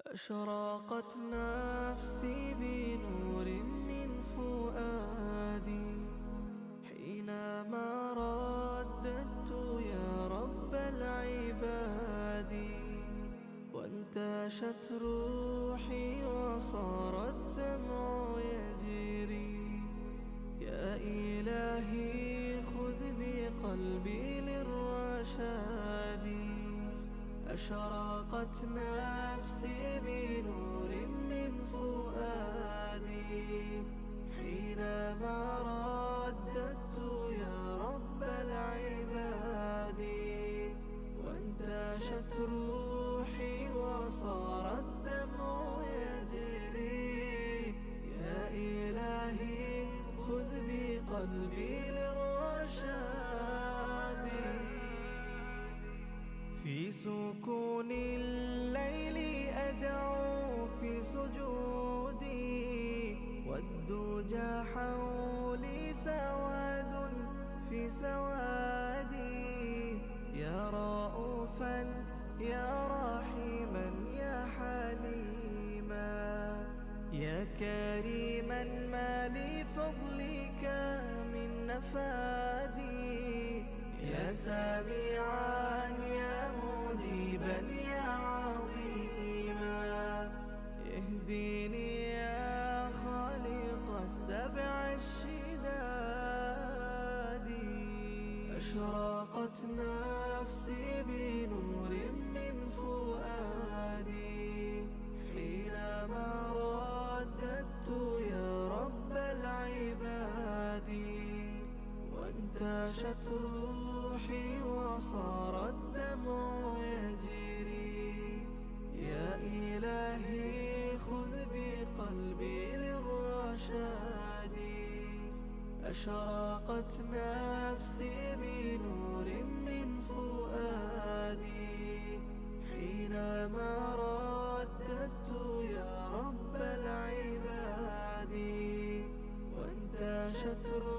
أشرقت نفسي بنور من فؤادي حينما رددت يا رب العباد، وانتشت روحي وصار الدمع يجري. يا إلهي خذ بقلبي للرشاد. أشرقت نفسي بنور من فؤادي حينما رددت يا رب العباد، وانتشت روحي وصار الدمع يجري. يا إلهي خذ بقلبي للرشاد. في سكون الليل أدعو في سجودي، والدجى حولي سواد في سوادي. يا رؤوفا يا رحيما يا حليما، يا كريما ما لفضلك من نفادي. يا سميعا يا مجيبا يا عظيما، اهديني يا خالق السبع الشداد. أشرقت نفسي بنور من فؤادي حينما رددت يا رب العباد، وانتشت روحي وصار الدمع يجري. يا إلهي خذ بقلبي للرشاد. أشرقت نفسي بنور من فؤادي حينما رددت يا رب العباد، وانتشت روحي